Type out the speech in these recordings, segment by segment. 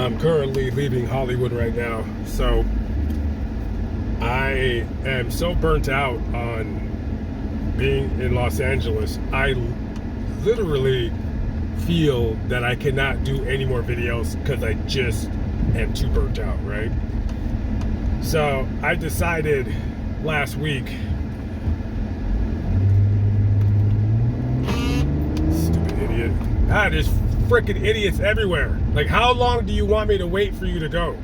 I'm currently leaving Hollywood right now, so I am so burnt out on being in Los Angeles. I literally feel that I cannot do any more videos because I just am too burnt out, right? So I decided last week, stupid idiot. There's freaking idiots everywhere. Like, how long do you want me to wait for you to go?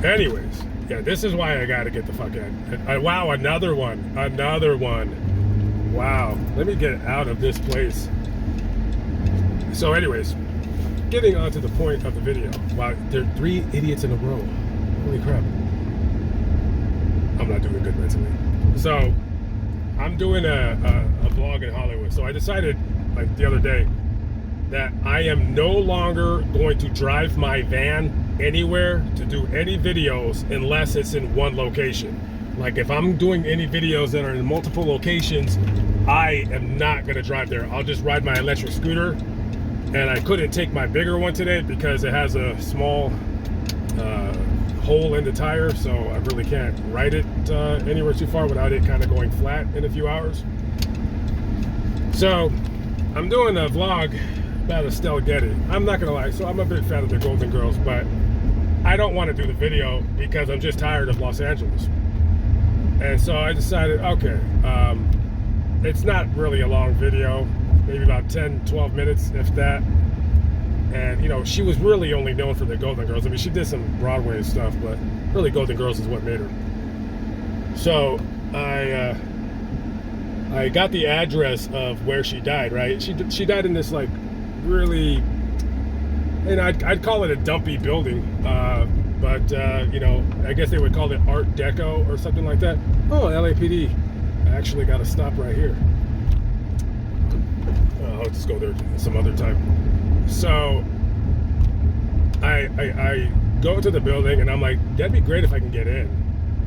Anyways, yeah, this is why I gotta get the fuck out. Wow, another one. Wow, let me get out of this place. So anyways, getting on to the point of the video. Wow, there are 3 idiots in a row. Holy crap. I'm not doing good mentally. So I'm doing a vlog in Hollywood. So I decided, like the other day, that I am no longer going to drive my van anywhere to do any videos unless it's in one location. Like, if I'm doing any videos that are in multiple locations, I am not gonna drive there. I'll just ride my electric scooter. And I couldn't take my bigger one today because it has a small hole in the tire, so I really can't ride it anywhere too far without it kind of going flat in a few hours. So I'm doing a vlog about Estelle Getty. I'm not gonna lie, so I'm a big fan of the Golden Girls, but I don't want to do the video because I'm just tired of Los Angeles. And so I decided, okay, it's not really a long video, maybe about 10-12 minutes, if that. And you know, she was really only known for the Golden Girls. I mean, she did some Broadway stuff, but really Golden Girls is what made her. So I got the address of where she died, right? She died in this, like, really, and I'd call it a dumpy building, but you know, I guess they would call it Art Deco or something like that. Oh, LAPD. I actually got to stop right here. I'll just go there some other time. So I go to the building and I'm like, that'd be great if I can get in.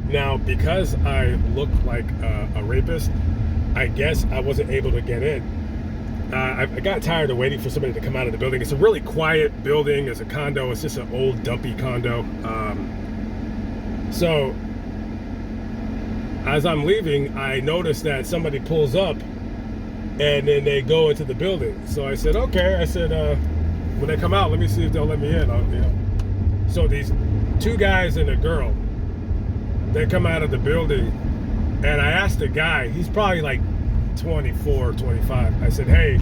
Now, because I look like a rapist, I guess I wasn't able to get in. I got tired of waiting for somebody to come out of the building. It's a really quiet building. It's a condo. It's just an old dumpy condo. So as I'm leaving, I noticed that somebody pulls up and then they go into the building. So I said, okay. I said, when they come out, let me see if they'll let me in. You know. So these 2 guys and a girl, they come out of the building, and I asked the guy, he's probably like 24, 25. I said, hey,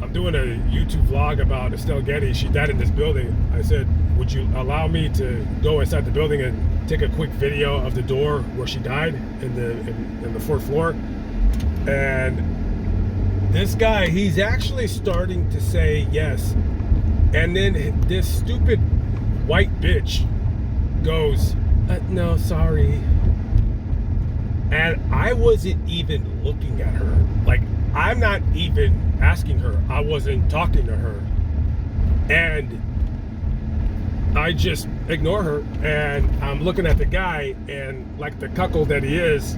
I'm doing a YouTube vlog about Estelle Getty. She died in this building. I said, would you allow me to go inside the building and take a quick video of the door where she died in the 4th floor? And this guy, he's actually starting to say yes. And then this stupid white bitch goes, no, sorry. And I wasn't even looking at her. Like, I'm not even asking her. I wasn't talking to her. And I just ignore her. And I'm looking at the guy, and like the cuckold that he is,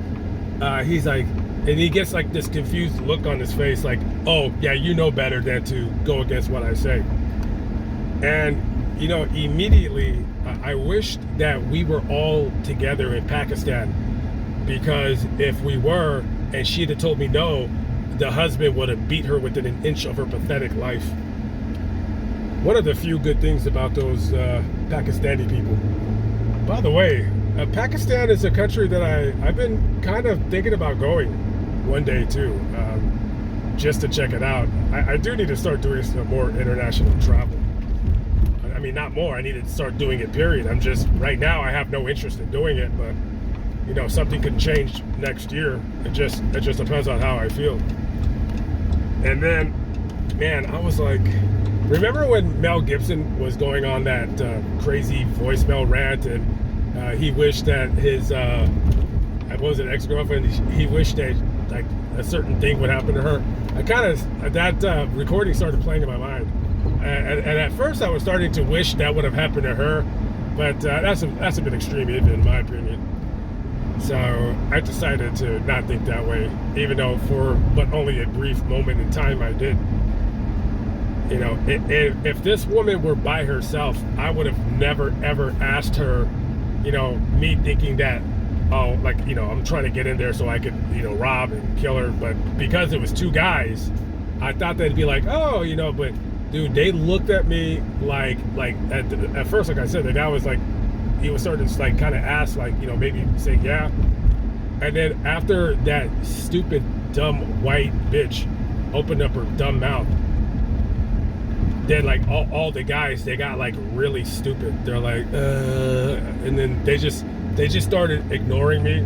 he's like, and he gets like this confused look on his face, like, oh, yeah, you know better than to go against what I say. And, you know, immediately, I wished that we were all together in Pakistan, because if we were, and she had told me no, the husband would have beat her within an inch of her pathetic life. One of the few good things about those Pakistani people. By the way, Pakistan is a country that I've been kind of thinking about going one day too, just to check it out. I do need to start doing some more international travel. I mean, not more, I need to start doing it, period. I'm just, right now, I have no interest in doing it, but you know, something can change next year. It just depends on how I feel. And then, man, I was like, remember when Mel Gibson was going on that crazy voicemail rant, and he wished that his, what was it, ex-girlfriend, he wished that like a certain thing would happen to her. I kind of, that recording started playing in my mind. And at first I was starting to wish that would have happened to her, but that's a bit extreme, even in my opinion. So I decided to not think that way, even though for but only a brief moment in time I did. You know, if this woman were by herself, I would have never ever asked her. You know, me thinking that, oh, like, you know, I'm trying to get in there so I could, you know, rob and kill her. But because it was two guys, I thought they'd be like, oh, you know, but dude, they looked at me like at first, like I said, the guy was like, he was starting to like kind of ask, like, you know, maybe say yeah. And then after that stupid, dumb white bitch opened up her dumb mouth, then like all the guys, they got like really stupid. They're like, and then they just started ignoring me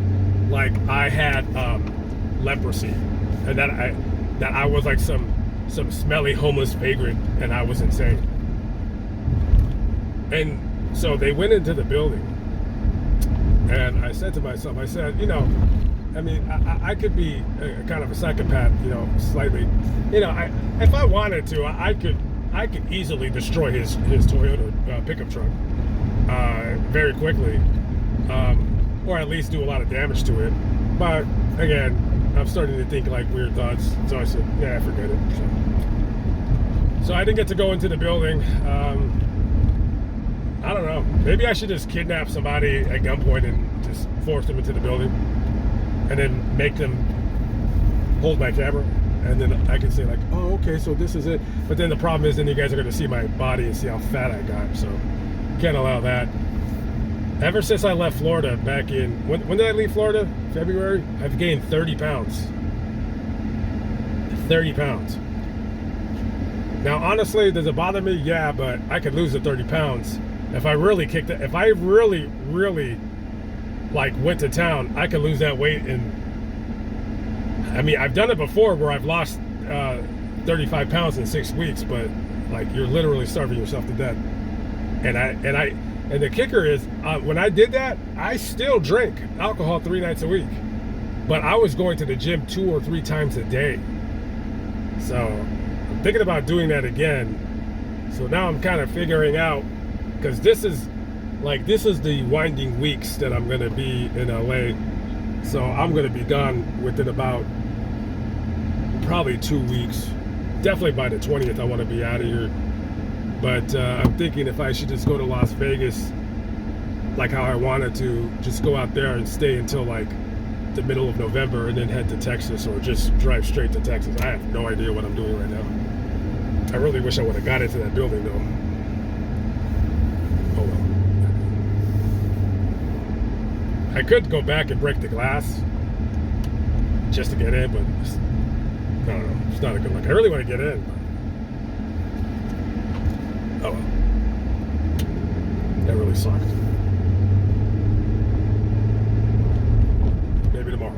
like I had leprosy, and that I was like some smelly homeless vagrant, and I was insane. And so they went into the building, and I said to myself, I said, you know, I mean, I could be a kind of a psychopath, you know, slightly. You know, if I wanted to, I could easily destroy his Toyota pickup truck very quickly, or at least do a lot of damage to it. But again, I'm starting to think like weird thoughts, so I said, yeah, forget it. So I didn't get to go into the building. I don't know. Maybe I should just kidnap somebody at gunpoint and just force them into the building, and then make them hold my camera. And then I can say like, oh, okay, so this is it. But then the problem is then you guys are going to see my body and see how fat I got. So can't allow that. Ever since I left Florida back in, when did I leave Florida? February? I've gained 30 pounds. 30 pounds. Now, honestly, does it bother me? Yeah, but I could lose the 30 pounds. If I really kicked it, if I really, really like went to town, I could lose that weight in, I mean, I've done it before where I've lost 35 pounds in 6 weeks, but like you're literally starving yourself to death. And the kicker is, when I did that, I still drink alcohol 3 nights a week, but I was going to the gym 2 or 3 times a day. So I'm thinking about doing that again. So now I'm kind of figuring out, because this is the winding weeks that I'm going to be in LA. So I'm going to be gone within about probably 2 weeks. Definitely by the 20th, I want to be out of here. But I'm thinking if I should just go to Las Vegas, like how I wanted to, just go out there and stay until like the middle of November and then head to Texas, or just drive straight to Texas. I have no idea what I'm doing right now. I really wish I would have got into that building though. Oh well. I could go back and break the glass just to get in, but I don't know. It's not a good look. I really want to get in. Oh well. That really sucked. Maybe tomorrow.